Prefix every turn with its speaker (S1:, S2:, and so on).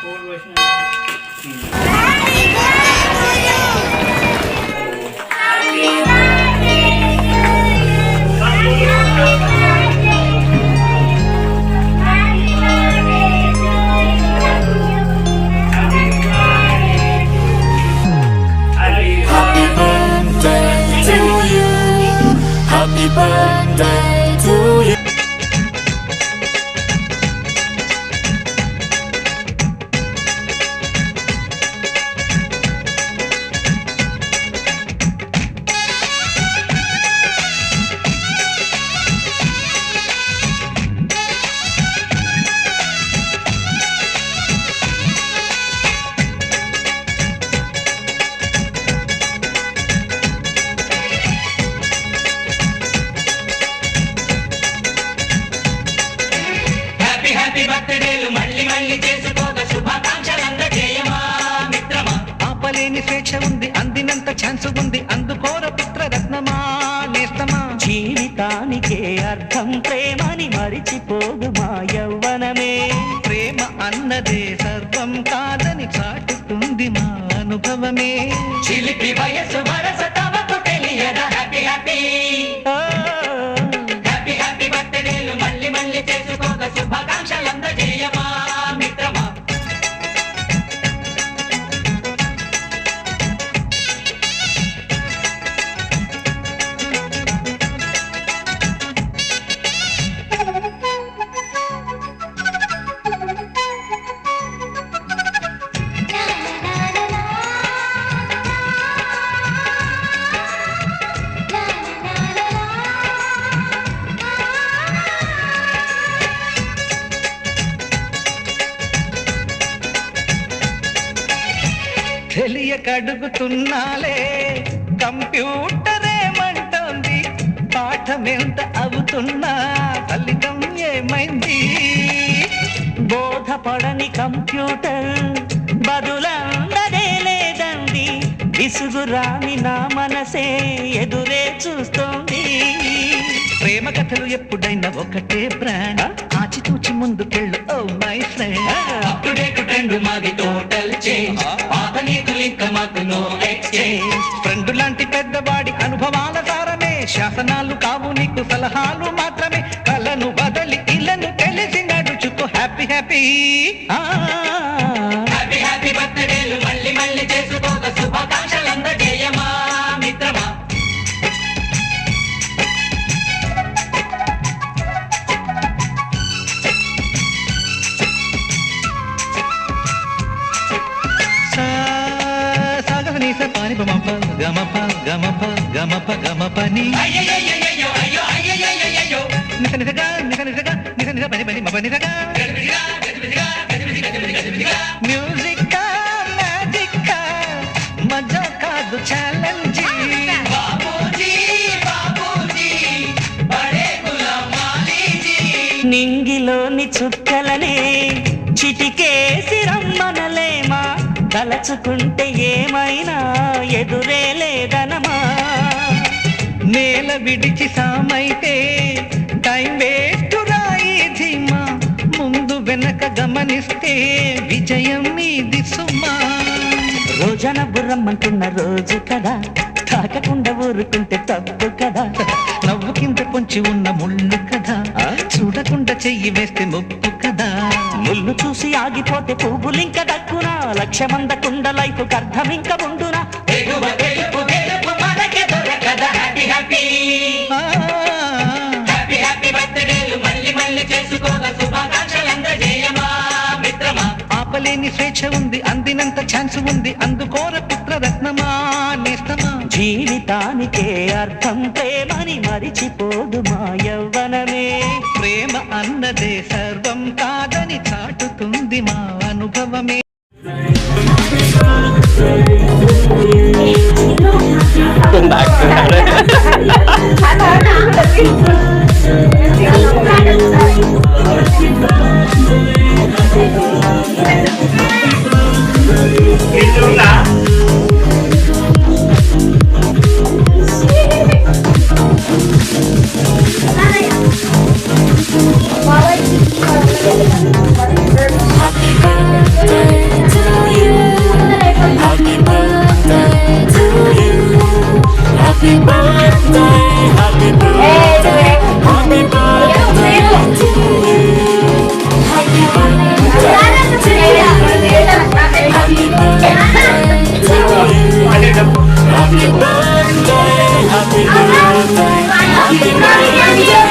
S1: Happy birthday to you.
S2: స్వేచ్ఛ ఉంది అందినంత chance ఉంది అందుకోర పుత్ర రత్నమా నేస్తమా
S3: జీవితానికే అర్థం ప్రేమని మరిచిపోదు మా యవ్వనమే
S2: ప్రేమ అన్నదే సర్వం కాదని చాటుతుంది మా అనుభవమే
S3: చిలిపి వయసు వరస తమకు తెలియదా హ్యాపీ హ్యాపీ హ్యాపీ హ్యాపీ బర్త్డేలు మళ్ళీ మళ్ళీ చేసుకోక శుభాకాంక్షలు అందజేయమా మిత్రమా
S2: తెలియక అడుగుతున్నాలే కంప్యూటర్ ఏమంటోంది పాఠమెంత అవుతున్నా ఫలితం ఏమైంది
S3: బోధపడని కంప్యూటర్ బదులందదే లేదండి విసుగురాని నా మనసే ఎదురే చూస్తోంది
S2: ప్రేమ కథలు ఎప్పుడైనా ఒకటే బ్రాండ్ ఆచితూచి ముందుకెళ్ళు oh my friend
S3: update trend మాది టోటల్ చేంజ్ పాత నీతులు ఇంకా మాకు నో ఎక్స్చేంజ్
S2: ఫ్రెండ్ లాంటి పెద్దవాడి అనుభవాల సారమే శాసనాలు కావు నీకు సలహాలు మాత్రమే కలను బదలి ఇళ్ళను తెలిసి నడుచుకో హ్యాపీ హ్యాపీ
S3: హ్యాపీ హ్యాపీ బర్త్డేలు మళ్ళీ మళ్ళీ చేసుకోక శుభాకాంక్షలు అందజేయమా మిత్రమా
S2: పాని గమప గమప గమప గమప గమపని నిస నిసగా నిస నిసగా నిస నిస పని పని మప నిసగా మ్యూజిక్ మ్యాజిక్ మజా కాదు ఛాలెంజ్
S3: నింగిలోని చుక్కలనే చిటికేసి రమ్మనలేమా తలచుకుంటే ఏమైనా ఎదురే లేదనమా
S2: నేల విడిచి సామైతే టైం వేస్ట్ రాయి ధీమా ముందు వెనక గమనిస్తే విజయం మీది సుమా
S3: రోజన బుర్రమ్మంటున్న రోజు కదా తాకకుండా ఊరుకుంటే తప్పు కదా
S2: నవ్వు కింద పొంచి ఉన్న ముళ్ళు కదా చూడకుండా చెయ్యి వేస్తే ముప్పు కదా
S3: ముళ్ళు చూసి ఆగిపోతే పువ్వులింక దక్కునా లక్ష్యమందకుండా లైఫ్ అర్థం ఇంక ఉండునా
S2: ఆపలేని స్వేచ్ఛ ఉంది అందినంత ఛాన్స్ ఉంది అందుకోర పుత్ర రత్నమా నేస్తమా
S3: జీవితానికే అర్థం ప్రేమని మరిచిపోదు మా యవ్వనమే
S2: ప్రేమ అన్నదే సర్వం కాదని చాటుతుంది మా అనుభవమే
S1: Happy birthday Happy birthday, happy birthday, happy birthday.